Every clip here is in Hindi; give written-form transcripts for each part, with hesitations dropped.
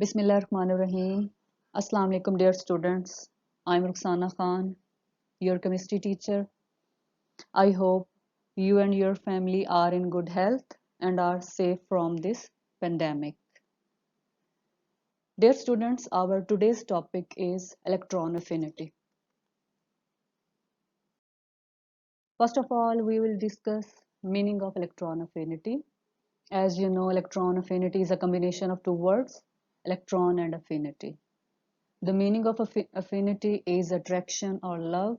Bismillahirrahmanirrahim. Assalamu alaikum dear students. I'm Ruxana Khan, your chemistry teacher. I hope you and your family are in good health and are safe from this pandemic. Dear students, our today's topic is electron affinity. First of all, we will discuss meaning of electron affinity. As you know, electron affinity is a combination of two words, electron and affinity. The meaning of affinity is attraction or love.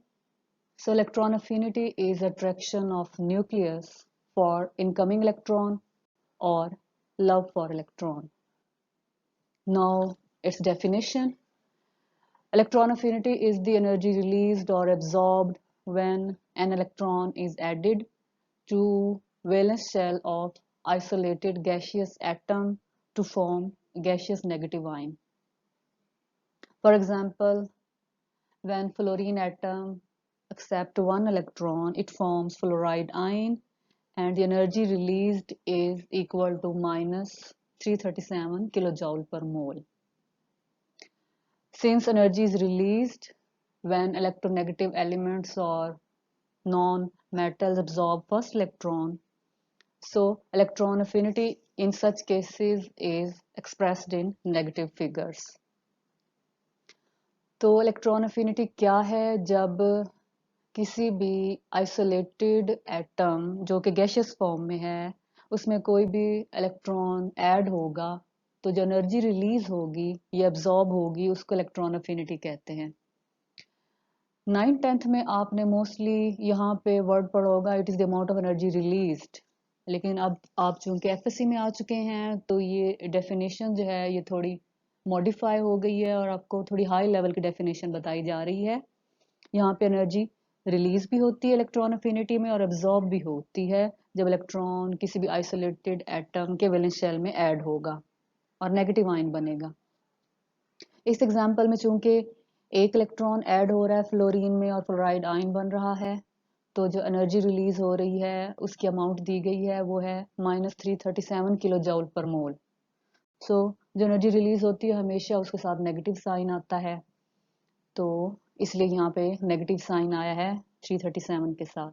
So electron affinity is attraction of nucleus for incoming electron or love for electron. Now its definition. Electron affinity is the energy released or absorbed when an electron is added to valence shell of isolated gaseous atom to form gaseous negative ion. For example, when fluorine atom accepts one electron, it forms fluoride ion and the energy released is equal to minus 337 kilojoule per mole. Since energy is released when electronegative elements or non-metals absorb first electron, so electron affinity in such cases is expressed in negative figures. तो इलेक्ट्रॉन अफिनिटी क्या है? जब किसी भी आइसोलेटेड एटम जो कि गैसियस फॉर्म में है उसमें कोई भी इलेक्ट्रॉन ऐड होगा तो जो एनर्जी रिलीज होगी ये एब्जॉर्ब होगी, उसको इलेक्ट्रॉन अफिनिटी कहते हैं। 9th-10th में आपने मोस्टली यहाँ पे वर्ड पढ़ा होगा, it is the amount of energy released. लेकिन अब आप चूंकि एफएससी में आ चुके हैं तो ये डेफिनेशन जो है ये थोड़ी मॉडिफाई हो गई है और आपको थोड़ी हाई लेवल की डेफिनेशन बताई जा रही है। यहाँ पे एनर्जी रिलीज भी होती है इलेक्ट्रॉन अफिनिटी में और एब्जॉर्ब भी होती है जब इलेक्ट्रॉन किसी भी आइसोलेटेड एटम के वैलेंस शेल में ऐड होगा और नेगेटिव आयन बनेगा। इस एग्जांपल में चूंकि एक इलेक्ट्रॉन ऐड हो रहा है फ्लोरीन में और फ्लोराइड आयन बन रहा है तो जो एनर्जी रिलीज हो रही है उसकी अमाउंट दी गई है वो है माइनस 337 किलो जूल पर मोल। सो जो एनर्जी रिलीज होती है हमेशा उसके साथ नेगेटिव साइन आता है, तो इसलिए यहाँ पे नेगेटिव साइन आया है 337 के साथ।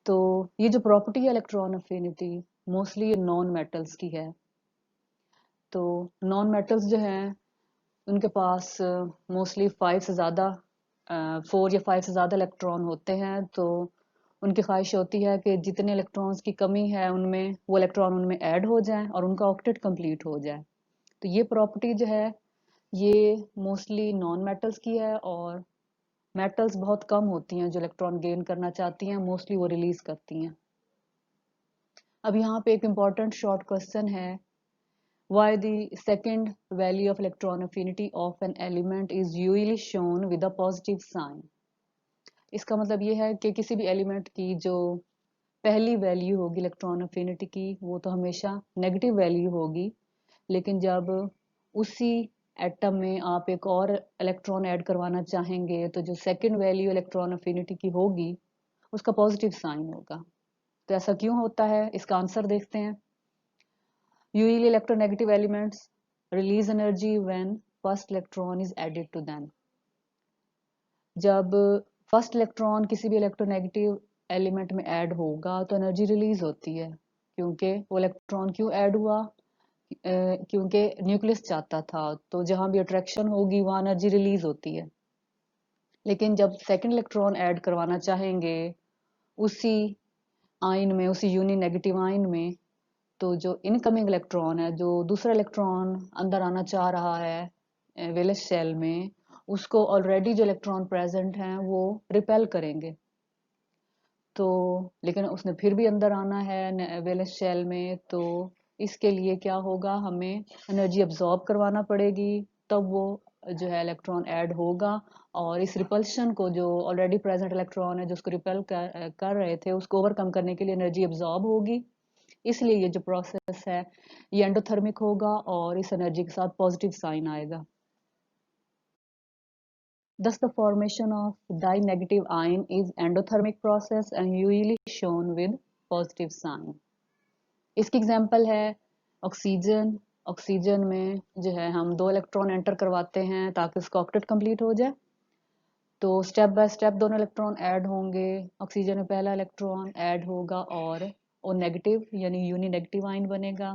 तो ये जो प्रॉपर्टी है इलेक्ट्रॉन अफिनिटी मोस्टली ये नॉन मेटल्स की है। तो नॉन मेटल्स जो हैं उनके पास मोस्टली 5 से ज़्यादा 4 या 5 से ज़्यादा इलेक्ट्रॉन होते हैं, तो उनकी ख्वाहिश होती है कि जितने इलेक्ट्रॉन्स की कमी है उनमें वो इलेक्ट्रॉन उनमें ऐड हो जाएं और उनका ऑक्टेट कंप्लीट हो जाए। तो ये प्रॉपर्टी जो है ये मोस्टली नॉन मेटल्स की है और मेटल्स बहुत कम होती हैं जो इलेक्ट्रॉन गेन करना चाहती हैं, मोस्टली वो रिलीज करती हैं। अब यहाँ पे एक इम्पॉर्टेंट शॉर्ट क्वेश्चन है, why the second value of electron affinity of an element is usually shown with a positive sign। इसका मतलब ये है कि किसी भी एलिमेंट की जो पहली वैल्यू होगी इलेक्ट्रॉन अफिनिटी की वो तो हमेशा नेगेटिव वैल्यू होगी, लेकिन जब उसी एटम में आप एक और इलेक्ट्रॉन ऐड करवाना चाहेंगे तो जो सेकंड वैल्यू इलेक्ट्रॉन अफिनिटी की होगी उसका पॉजिटिव साइन होगा। तो ऐसा क्यों होता है, इसका आंसर देखते हैं। Usually electronegative elements release energy when first electron is added to them। जब फर्स्ट इलेक्ट्रॉन किसी भी इलेक्ट्रोनेगेटिव एलिमेंट में ऐड होगा तो एनर्जी रिलीज होती है, क्योंकि वो इलेक्ट्रॉन क्यों ऐड हुआ, क्योंकि न्यूक्लियस चाहता था, तो जहां भी अट्रैक्शन होगी वहां एनर्जी रिलीज होती है। लेकिन जब सेकंड इलेक्ट्रॉन ऐड करवाना चाहेंगे उसी आयन में, उसी यूनि नेगेटिव आयन में, तो जो इनकमिंग इलेक्ट्रॉन है, जो दूसरा इलेक्ट्रॉन अंदर आना चाह रहा है वैलेंस शेल में, उसको ऑलरेडी जो इलेक्ट्रॉन प्रेजेंट हैं वो रिपेल करेंगे। तो लेकिन उसने फिर भी अंदर आना है वैलेंस शेल में, तो इसके लिए क्या होगा, हमें एनर्जी अब्जॉर्ब करवाना पड़ेगी, तब वो जो है इलेक्ट्रॉन ऐड होगा और इस रिपल्शन को, जो ऑलरेडी प्रेजेंट इलेक्ट्रॉन है जो उसको रिपेल कर रहे थे, उसको ओवरकम करने के लिए एनर्जी अब्जॉर्ब होगी। इसलिए ये जो प्रोसेस है ये एंडोथर्मिक होगा और इस एनर्जी के साथ पॉजिटिव साइन आएगा। Thus the formation of di-negative ion is endothermic process and usually shown with positive sign। इसकी एग्जांपल है ऑक्सीजन, ऑक्सीजन में जो है हम 2 इलेक्ट्रॉन एंटर करवाते हैं ताकि उसका ऑक्टेट कंप्लीट हो जाए। तो स्टेप बाय स्टेप दोनों इलेक्ट्रॉन ऐड होंगे। ऑक्सीजन में पहला इलेक्ट्रॉन ऐड होगा और ओ नेगेटिव यानी यूनी नेगेटिव आयन बनेगा।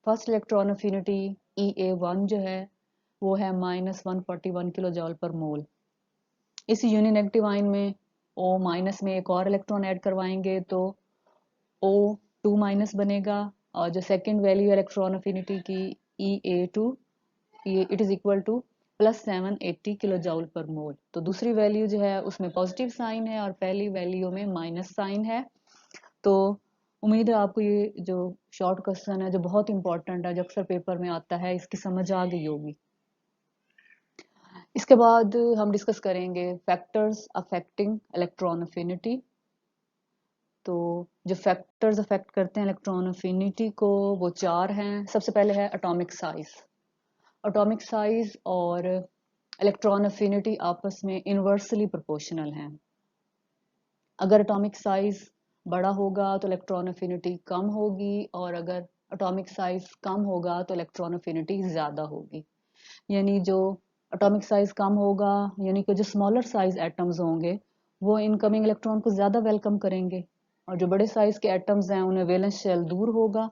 फर्स्ट इलेक्ट्रॉन अफिनिटी EA1 जो है वो है -141 किलो जॉल पर मोल। इस यूनी नेगेटिव आयन में O माइनस में एक और इलेक्ट्रॉन ऐड करवाएंगे तो O2 माइनस बनेगा। और जो सेकेंड वैल्यू इलेक्ट्रॉन अफिनिटी की EA2 it is equal to +780 kilo joule per mole. तो दूसरी वैल्यू जो है उसमें पॉजिटिव साइन है और पहली वैल्यू में माइनस साइन है। तो उम्मीद है आपको ये जो शॉर्ट क्वेश्चन है जो बहुत इंपॉर्टेंट है जो अक्सर पेपर में आता है इसकी समझ आ गई होगी। इसके बाद हम डिस्कस करेंगे फैक्टर्स अफेक्टिंग इलेक्ट्रॉन अफिनिटी। तो जो फैक्टर्स अफेक्ट करते हैं इलेक्ट्रॉन अफिनिटी को वो 4 हैं। सबसे पहले है एटॉमिक साइज। एटॉमिक साइज और इलेक्ट्रॉन अफिनिटी आपस में इनवर्सली प्रोपोर्शनल हैं। अगर एटॉमिक साइज बड़ा होगा तो इलेक्ट्रॉन अफिनिटी कम होगी और अगर एटॉमिक साइज कम होगा तो इलेक्ट्रॉन अफिनिटी ज़्यादा होगी। यानी जो एटॉमिक साइज कम होगा यानी कि जो स्मॉलर साइज एटम्स होंगे वो इनकमिंग इलेक्ट्रॉन को ज़्यादा वेलकम करेंगे और जो बड़े साइज के एटम्स हैं उन्हें वैलेंस शेल दूर होगा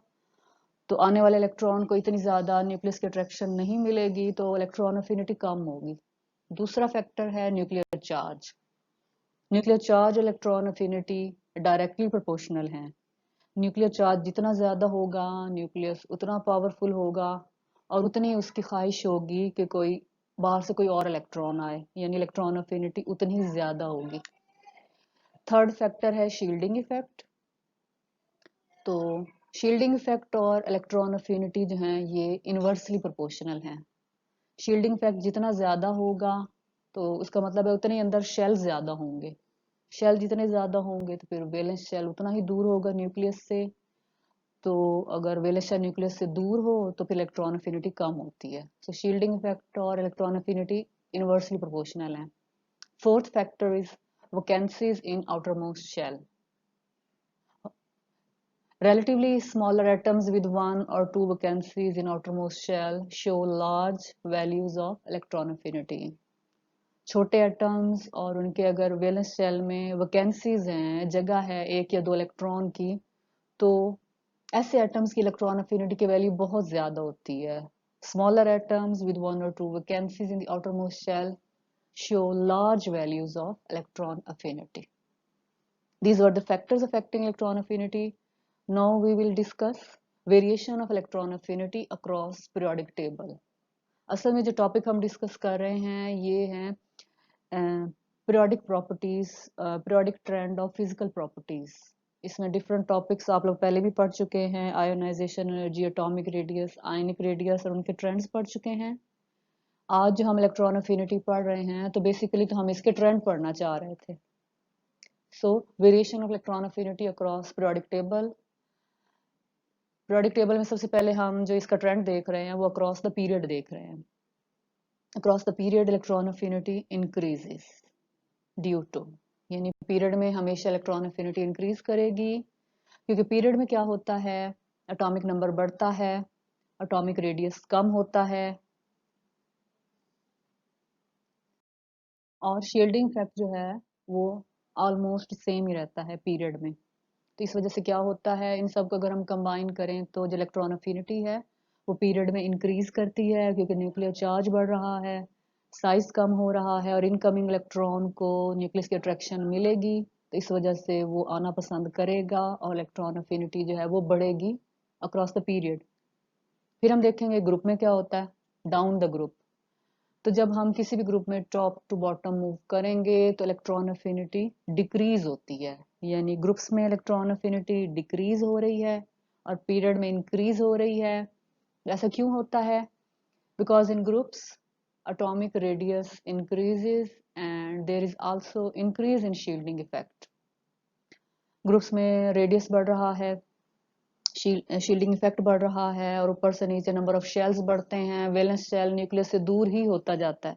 तो आने वाले इलेक्ट्रॉन को इतनी ज़्यादा न्यूक्लियस की अट्रैक्शन नहीं मिलेगी तो इलेक्ट्रॉन अफिनिटी कम होगी। दूसरा फैक्टर है nuclear charge. Nuclear charge electron affinity directly proportional है। न्यूक्लियर चार्ज जितना ज़्यादा होगा न्यूक्लियस उतना पावरफुल होगा और उतनी उसकी ख्वाहिश होगी कि कोई बाहर से कोई और इलेक्ट्रॉन आए यानी इलेक्ट्रॉन अफिनिटी उतनी ही ज़्यादा होगी। थर्ड फैक्टर है शील्डिंग इफेक्ट। तो शील्डिंग इफेक्ट और इलेक्ट्रॉन अफिनिटी जो हैं ये इनवर्सली प्रोपोर्शनल हैं। शील्डिंग इफेक्ट जितना ज़्यादा होगा तो उसका मतलब है उतने अंदर शेल ज़्यादा होंगे। शेल जितने ज़्यादा होंगे तो फिर वैलेंस शेल उतना ही दूर होगा न्यूक्लियस से। तो अगर वैलेंस शेल न्यूक्लियस से दूर हो तो फिर इलेक्ट्रॉन अफिनिटी कम होती है। सो शील्डिंग इफेक्ट और इलेक्ट्रॉन अफिनिटी इनवर्सली प्रोपोर्शनल है। Fourth factor is vacancies in outermost shell. Relatively smaller atoms with one or two vacancies in outermost shell show large values of electron affinity. छोटे एटम्स और उनके अगर वैलेंस शेल में वैकेंसीज हैं, जगह है एक या दो इलेक्ट्रॉन की, तो ऐसे एटम्स की इलेक्ट्रॉन अफिनिटी की वैल्यू बहुत ज्यादा होती है। Smaller atoms with one or two vacancies in the outermost shell show large values of electron affinity. These were the factors affecting electron affinity. Now we will discuss variation of electron affinity across periodic table. असल में जो टॉपिक हम डिस्कस कर रहे हैं ये हैं periodic properties, periodic trend of physical properties. इसमें डिफरेंट टॉपिक्स आप लोग पहले भी पढ़ चुके हैं। Ionisation energy, atomic radius, ionic radius और उनके ट्रेंड्स पढ़ चुके हैं। आज जो हम इलेक्ट्रॉन अफिनिटी पढ़ रहे हैं तो बेसिकली तो हम इसके ट्रेंड पढ़ना चाह रहे थे। सो variation of electron affinity across periodic table. Periodic table में सबसे पहले हम जो इसका ट्रेंड देख रहे हैं वो अक्रॉस द पीरियड देख रहे हैं। Across the period electron affinity increases due to, यानी पीरियड में हमेशा इलेक्ट्रॉन अफिनिटी इंक्रीज करेगी क्योंकि पीरियड में क्या होता है, एटॉमिक नंबर बढ़ता है, एटॉमिक रेडियस कम होता है और शील्डिंग इफेक्ट जो है वो ऑलमोस्ट सेम ही रहता है पीरियड में। तो इस वजह से क्या होता है, इन सब को अगर हम कंबाइन करें तो जो इलेक्ट्रॉन अफिनिटी है वो पीरियड में इंक्रीज करती है क्योंकि न्यूक्लियर चार्ज बढ़ रहा है, साइज कम हो रहा है और इनकमिंग इलेक्ट्रॉन को न्यूक्लियस की अट्रैक्शन मिलेगी तो इस वजह से वो आना पसंद करेगा और इलेक्ट्रॉन अफिनिटी जो है वो बढ़ेगी अक्रॉस द पीरियड। फिर हम देखेंगे ग्रुप में क्या होता है, डाउन द ग्रुप। तो जब हम किसी भी ग्रुप में टॉप टू बॉटम मूव करेंगे तो इलेक्ट्रॉन अफिनिटी डिक्रीज होती है, यानी ग्रुप्स में इलेक्ट्रॉन अफिनिटी डिक्रीज हो रही है और पीरियड में इंक्रीज हो रही है। ऐसा क्यों होता है? Because in groups atomic radius increases and there is also increase in shielding effect. Groups में रेडियस बढ़ रहा है, शील्डिंग इफेक्ट बढ़ रहा है और ऊपर से नीचे नंबर ऑफ शेल्स बढ़ते हैं, वैलेंस शेल न्यूक्लियस से दूर ही होता जाता है।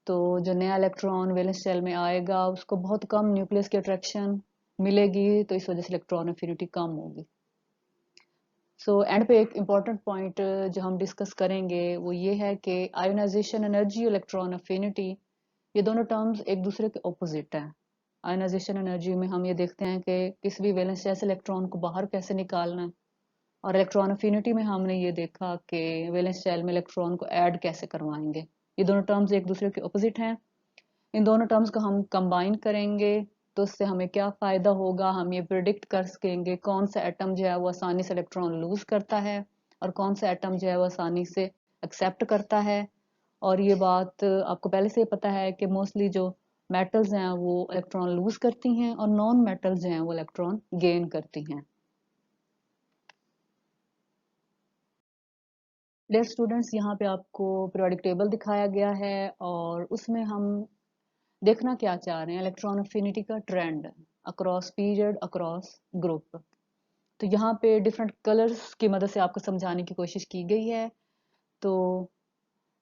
तो जो नया इलेक्ट्रॉन वैलेंस शेल में आएगा उसको बहुत कम न्यूक्लियस की अट्रैक्शन मिलेगी तो इस वजह से इलेक्ट्रॉन अफिनिटी कम होगी। सो एंड पे एक इम्पॉर्टेंट पॉइंट जो हम डिस्कस करेंगे वो ये है कि आयोनाइजेशन एनर्जी, इलेक्ट्रॉन अफिनिटी, ये दोनों टर्म्स एक दूसरे के ऑपोजिट हैं। आयोनाइजेशन एनर्जी में हम ये देखते हैं कि किसी भी वैलेंस शेल से इलेक्ट्रॉन को बाहर कैसे निकालना है, और इलेक्ट्रॉन अफिनिटी में हमने ये देखा कि वैलेंस शेल में इलेक्ट्रॉन को ऐड कैसे करवाएंगे। ये दोनों टर्म्स एक दूसरे के ऑपोजिट हैं। इन दोनों टर्म्स को हम कंबाइन करेंगे तो उससे हमें क्या फ़ायदा होगा, हम ये प्रिडिक्ट कर सकेंगे कौन सा एटम जो है वो आसानी से इलेक्ट्रॉन लूज करता है और कौन सा एटम जो है वो आसानी से एक्सेप्ट करता है। और ये बात आपको पहले से पता है कि मोस्टली जो मेटल्स हैं वो इलेक्ट्रॉन लूज करती हैं और नॉन मेटल्स जो हैं वो इलेक्ट्रॉन गेन करती हैं। डियर स्टूडेंट्स, यहाँ पे आपको पीरियोडिक टेबल दिखाया गया है और उसमें हम देखना क्या चाह रहे हैं, इलेक्ट्रॉन अफिनिटी का trend across period, across group. तो यहाँ पे डिफरेंट कलर्स की मदद से आपको समझाने की कोशिश की गई है। तो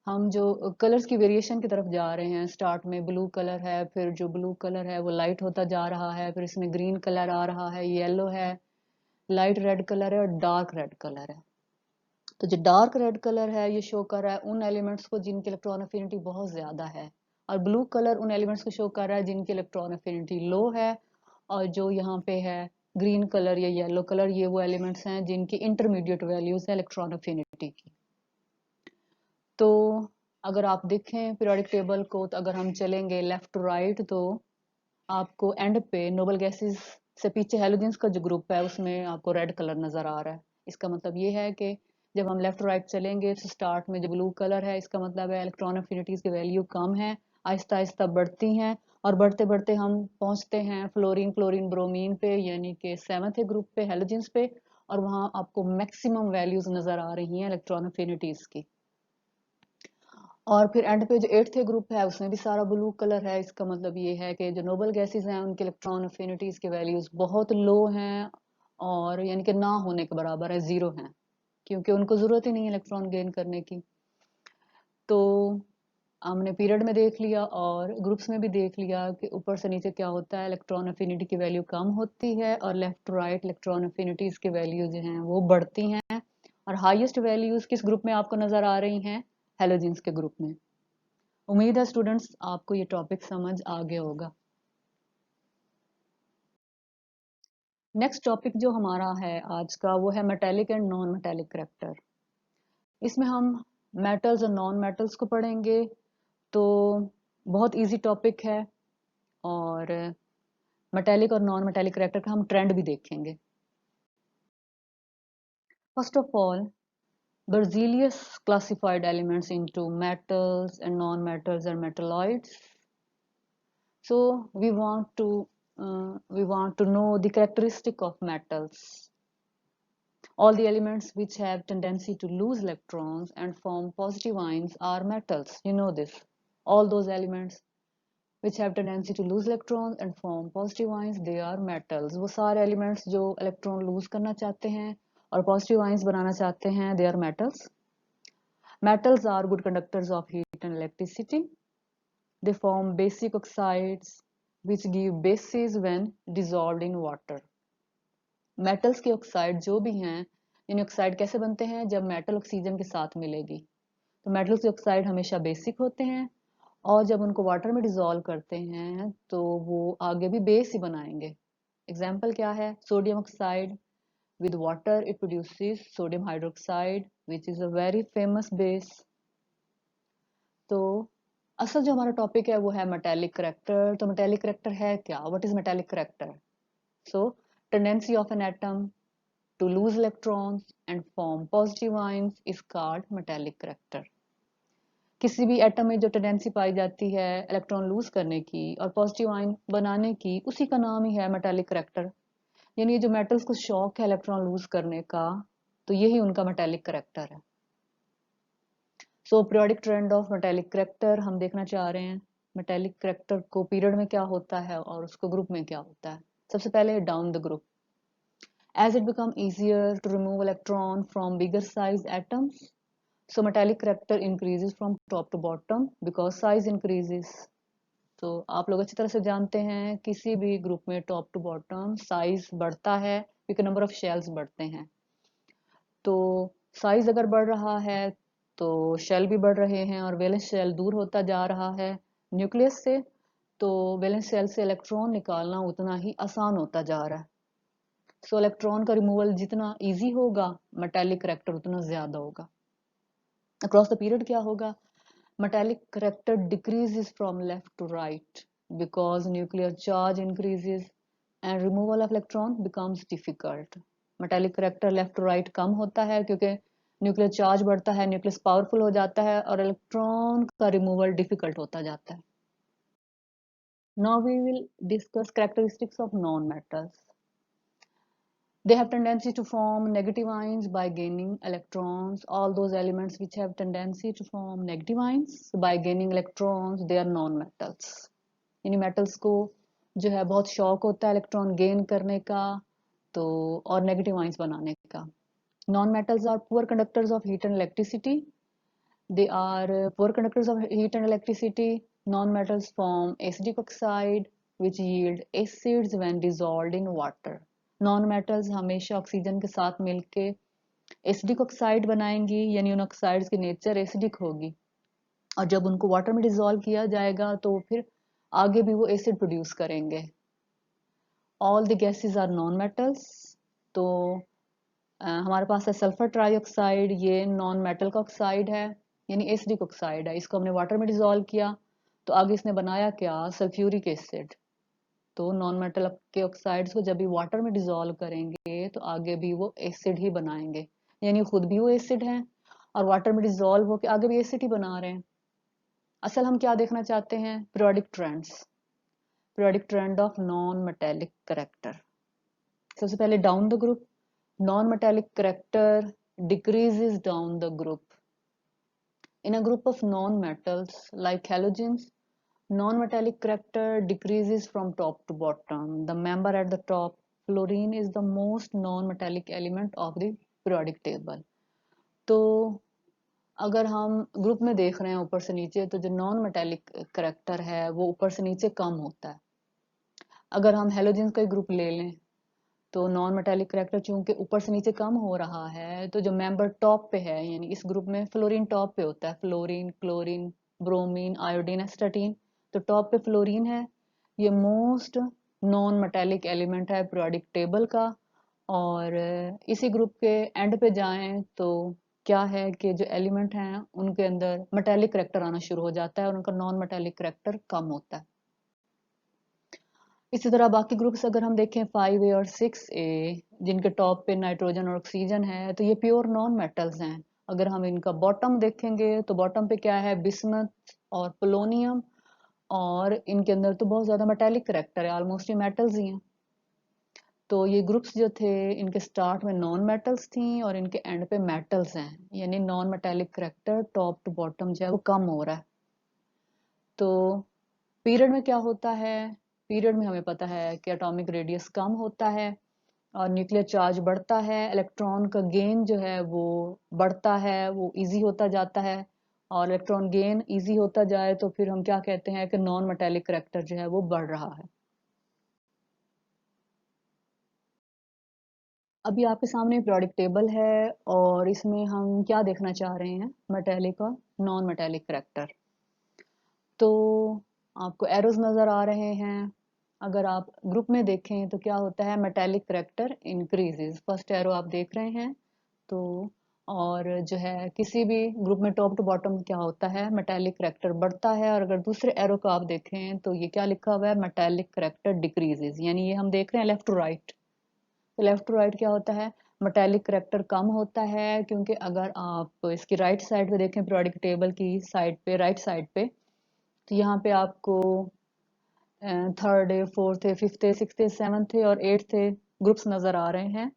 हम जो कलर्स की वेरिएशन की तरफ जा रहे हैं, स्टार्ट में ब्लू कलर है, फिर जो ब्लू कलर है वो लाइट होता जा रहा है, फिर इसमें ग्रीन कलर आ रहा है, येलो है, लाइट रेड कलर है और डार्क रेड कलर है। तो जो डार्क रेड कलर है ये शो कर रहा है उन एलिमेंट्स को जिनकी इलेक्ट्रॉन अफिनिटी बहुत ज्यादा है, और ब्लू कलर उन एलिमेंट्स को शो कर रहा है जिनकी इलेक्ट्रॉन अफिनिटी लो है। और जो यहाँ पे है ग्रीन कलर या येलो कलर, ये वो एलिमेंट्स हैं जिनकी इंटरमीडिएट वैल्यूज है इलेक्ट्रॉन अफिनिटी की। तो अगर आप देखें पीरियोडिक टेबल को, तो अगर हम चलेंगे लेफ्ट टू राइट तो आपको एंड पे नोबल गैसेस से पीछे हेलोजेंस का जो ग्रुप है उसमें आपको रेड कलर नजर आ रहा है। इसका मतलब ये है कि जब हम लेफ्ट राइट चलेंगे तो स्टार्ट में जो ब्लू कलर है इसका मतलब है इलेक्ट्रॉन अफिनिटीज की वैल्यू कम है, आहिस्ता आहिस्ता बढ़ती हैं और बढ़ते बढ़ते हम पहुंचते हैं फ्लोरीन क्लोरीन ब्रोमीन पे, यानी कि सेवंथ ग्रुप पे हेलोजेंस पे, और वहां आपको मैक्सिमम वैल्यूज नजर आ रही हैं इलेक्ट्रॉन अफिनिटीज की। और फिर एंड पे जो एट्थ ग्रुप है उसमें भी सारा ब्लू कलर है। इसका मतलब ये है कि जो नोबल गैसेस हैं उनके इलेक्ट्रॉन अफिनिटीज के वैल्यूज बहुत लो हैं, और यानी कि ना होने के बराबर है, जीरो हैं, क्योंकि उनको जरूरत ही नहीं है इलेक्ट्रॉन गेन करने की। तो हमने पीरियड में देख लिया और ग्रुप्स में भी देख लिया कि ऊपर से नीचे क्या होता है, इलेक्ट्रॉन अफिनिटी की वैल्यू कम होती है और left to right electron affinities की वैल्यू जो हैं वो बढ़ती हैं। और हाईएस्ट वैल्यूज किस ग्रुप में आपको नजर आ रही हैं, हेलोजेंस के ग्रुप में। उम्मीद है स्टूडेंट्स आपको ये टॉपिक समझ आ गया होगा। नेक्स्ट टॉपिक जो हमारा है आज का वो है metallic and non metallic character. इसमें हम मेटल्स और नॉन मेटल्स को पढ़ेंगे। तो बहुत इजी टॉपिक है, और मेटेलिक और नॉन मेटेलिक करैक्टर का हम ट्रेंड भी देखेंगे। First of all, Berzelius classified elements into metals and non-metals and metalloids. So we want to know the characteristic of metals. All the elements which have tendency to lose electrons and form positive ions are metals. You know this. All those elements which have tendency to lose electrons and form positive ions, they are metals. वो सारे elements जो electron lose करना चाहते हैं और positive ions बनाना चाहते हैं, they are metals. Metals are good conductors of heat and electricity. They form basic oxides which give bases when dissolved in water. Metals के ऑक्साइड जो भी हैं, यानी ऑक्साइड कैसे बनते हैं, जब मेटल ऑक्सीजन के साथ मिलेगी तो मेटल्स के ऑक्साइड हमेशा बेसिक होते हैं, और जब उनको वाटर में डिसॉल्व करते हैं तो वो आगे भी बेस ही बनाएंगे। एग्जाम्पल क्या है, sodium oxide, with water it produces sodium hydroxide which is a very famous base। तो असल जो हमारा टॉपिक है वो है मेटेलिक करैक्टर। तो मेटेलिक करैक्टर है क्या, what is metallic character? So tendency of an atom to lose electrons and form positive ions is called metallic character। किसी भी एटम में जो टेंडेंसी पाई जाती है इलेक्ट्रॉन लूज करने की और पॉजिटिव आयन बनाने की, उसी का नाम ही है मेटालिक करैक्टर। यानी ये जो मेटल्स को शौक है इलेक्ट्रॉन लूज करने का, तो यही उनका मेटालिक करैक्टर है। So periodic trend of metallic character हम देखना चाह रहे हैं। मेटालिक करैक्टर को पीरियड में क्या होता है और उसको ग्रुप में क्या होता है। सबसे पहले down the group. As it becomes easier to remove electron from bigger size atoms, so metallic character increases from top to bottom because size increases। तो आप लोग अच्छी तरह से जानते हैं किसी भी ग्रुप में टॉप टू बॉटम साइज बढ़ता है क्योंकि नंबर ऑफ शेल्स बढ़ते हैं। तो साइज अगर बढ़ रहा है तो शेल भी बढ़ रहे हैं और वैलेंस शेल दूर होता जा रहा है न्यूक्लियस से, तो वैलेंस शेल से इलेक्ट्रॉन निकालना उतना ही आसान होता जा रहा है। सो इलेक्ट्रॉन का रिमूवल जितना इजी होगा, मेटेलिक करैक्टर उतना ज्यादा होगा। अक्रॉस द पीरियड क्या होगा, metallic character decreases from left to right because nuclear charge increases and removal of electron becomes difficult. metallic character left to right कम होता है क्योंकि न्यूक्लियर चार्ज बढ़ता है, न्यूक्लियस पावरफुल हो जाता है और इलेक्ट्रॉन का रिमूवल डिफिकल्ट होता जाता है। Now we will discuss characteristics of non-metals. They have tendency to form negative ions by gaining electrons. All those elements which have tendency to form negative ions by gaining electrons, they are non-metals. यानी metals को जो है बहुत शौक होता है इलेक्ट्रॉन गेन करने का तो और नेगेटिव आइंस बनाने का। Non-metals are poor conductors of heat and electricity. They are poor conductors of heat and electricity. Non-metals form acidic oxide which yield acids when dissolved in water. Non metals हमेशा ऑक्सीजन के साथ मिलके एसिडिक ऑक्साइड बनाएंगी, यानी उन ऑक्साइड्स की नेचर एसिडिक होगी और जब उनको वाटर में डिसॉल्व किया जाएगा तो फिर आगे भी वो एसिड प्रोड्यूस करेंगे। All the gases are non metals. तो हमारे पास है सल्फर ट्राईऑक्साइड, ये नॉन मेटल का ऑक्साइड है यानी एसिडिक ऑक्साइड है। इसको हमने वाटर में डिसॉल्व किया तो आगे इसने बनाया क्या, सल्फ्यूरिक एसिड। तो नॉन मेटल के ऑक्साइड्स को जब भी वाटर में डिसॉल्व करेंगे तो आगे भी वो एसिड ही बनाएंगे, यानी खुद भी वो एसिड हैं और वाटर में डिसॉल्व होकर आगे भी एसिड ही बना रहे हैं। असल हम क्या देखना चाहते हैं, periodic trends, periodic trend of non metallic character. सबसे पहले down the group, non metallic character decreases down the group. In a group of non metals like halogens, non-metallic character decreases from top to bottom. The member at the top, fluorine, is the most non-metallic element of the periodic table. तो अगर हम ग्रुप में देख रहे हैं ऊपर से नीचे तो जो नॉन मेटेलिक करेक्टर है वो ऊपर से नीचे कम होता है। अगर हम हेलोजेंस का ग्रुप ले लें तो नॉन मेटेलिक करेक्टर चूंकि ऊपर से नीचे कम हो रहा है तो जो मेंबर टॉप पे है, यानी इस ग्रुप में फ्लोरीन टॉप पे होता है, fluorine, chlorine, bromine, iodine, astatine, तो टॉप पे फ्लोरीन है। ये मोस्ट नॉन मेटेलिक एलिमेंट है पीरियोडिक टेबल का। और इसी ग्रुप के एंड पे जाएं तो क्या है कि जो एलिमेंट हैं उनके अंदर मेटेलिक करेक्टर आना शुरू हो जाता है और उनका नॉन मेटेलिक करेक्टर कम होता है। इसी तरह बाकी ग्रुप्स अगर हम देखें 5A और 6A, जिनके टॉप पे नाइट्रोजन और ऑक्सीजन है, तो ये प्योर नॉन मेटल्स हैं। अगर हम इनका बॉटम देखेंगे तो बॉटम पे क्या है, बिस्मथ और पोलोनियम, और इनके अंदर तो बहुत ज्यादा मेटेलिक करेक्टर है, ऑलमोस्ट ये मेटल्स ही हैं। तो ये ग्रुप्स जो थे इनके स्टार्ट में नॉन मेटल्स थी और इनके एंड पे मेटल्स हैं, यानी non metallic character top to bottom जो है वो कम हो रहा है। तो पीरियड में क्या होता है, पीरियड में हमें पता है कि एटॉमिक रेडियस कम होता है और न्यूक्लियर चार्ज बढ़ता है, इलेक्ट्रॉन का गेन जो है वो बढ़ता है, वो इजी होता जाता है। और इलेक्ट्रॉन गेन इजी होता जाए तो फिर हम क्या कहते हैं कि नॉन मेटेलिक करेक्टर जो है वो बढ़ रहा है। अभी आपके सामने पीरियोडिक टेबल है और इसमें हम क्या देखना चाह रहे हैं, मेटेलिक और नॉन मेटेलिक करेक्टर। तो आपको एरोज नजर आ रहे हैं। अगर आप ग्रुप में देखें तो क्या होता है, metallic character increases, first arrow आप देख रहे हैं। तो और जो है किसी भी ग्रुप में टॉप टू बॉटम क्या होता है, मेटेलिक करेक्टर बढ़ता है। और अगर दूसरे एरो को आप देखें तो ये क्या लिखा हुआ है, मेटेलिक करेक्टर डिक्रीजेस, यानी ये हम देख रहे हैं लेफ्ट टू राइट। तो लेफ्ट टू राइट क्या होता है, मेटेलिक करेक्टर कम होता है, क्योंकि अगर आप इसकी राइट साइड पे देखें, पीरियोडिक टेबल की साइड पे, राइट साइड पे, तो यहाँ पे आपको थर्ड है, फोर्थ है, फिफ्थ है, सिक्स्थ है, सेवन्थ है और एट्थ है ग्रुप्स नजर आ रहे हैं।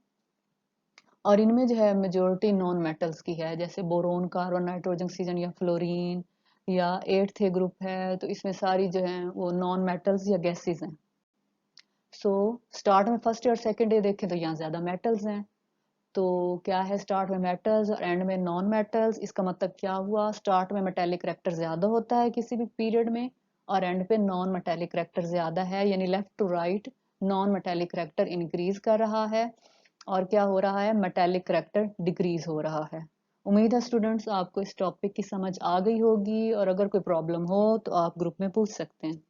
और इनमें जो है मेजोरिटी नॉन मेटल्स की है, जैसे बोरोन, कार्बन, नाइट्रोजन, ऑक्सीजन या फ्लोरीन। या एट्थ ग्रुप है तो इसमें सारी जो है वो नॉन मेटल्स या गैसेस हैं। सो स्टार्ट में फर्स्ट और सेकंड डे देखें तो यहाँ ज्यादा मेटल्स हैं। तो क्या है, स्टार्ट में मेटल्स और एंड में नॉन मेटल्स। इसका मतलब क्या हुआ, स्टार्ट में मेटेलिक करेक्टर ज्यादा होता है किसी भी पीरियड में और एंड पे नॉन मेटेलिक करेक्टर ज्यादा है, यानी left to right non metallic character increase कर रहा है। और क्या हो रहा है, मेटेलिक करैक्टर डिक्रीज हो रहा है। उम्मीद है स्टूडेंट्स आपको इस टॉपिक की समझ आ गई होगी, और अगर कोई प्रॉब्लम हो तो आप ग्रुप में पूछ सकते हैं।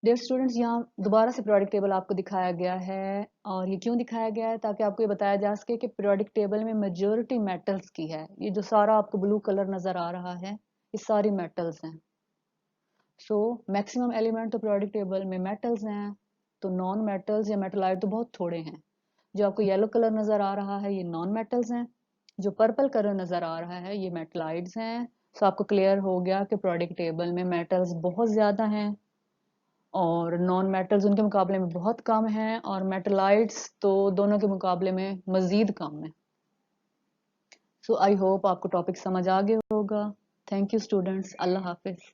डियर स्टूडेंट्स, यहाँ दोबारा से पीरियोडिक टेबल आपको दिखाया गया है, और ये क्यों दिखाया गया है, ताकि आपको ये बताया जा सके कि पीरियोडिक टेबल में मेजॉरिटी मेटल्स की है। ये जो सारा आपको ब्लू कलर नजर आ रहा है, ये सारी मेटल्स हैं। सो मैक्सिमम एलिमेंट तो पीरियोडिक टेबल में मेटल्स हैं, तो नॉन मेटल्स या मेटलाइट तो बहुत थोड़े हैं। जो आपको येलो कलर नजर आ रहा है ये नॉन मेटल्स हैं, जो पर्पल कलर नजर आ रहा है ये मेटलाइट्स हैं। सो आपको क्लियर हो गया कि पीरियोडिक टेबल में मेटल्स बहुत ज़्यादा हैं, और नॉन मेटल्स उनके मुकाबले में बहुत कम हैं, और मेटलाइट्स तो दोनों के मुकाबले में मज़ीद कम है। सो आई होप आपको टॉपिक समझ आ गया होगा। थैंक यू स्टूडेंट्स, अल्लाह हाफिज़।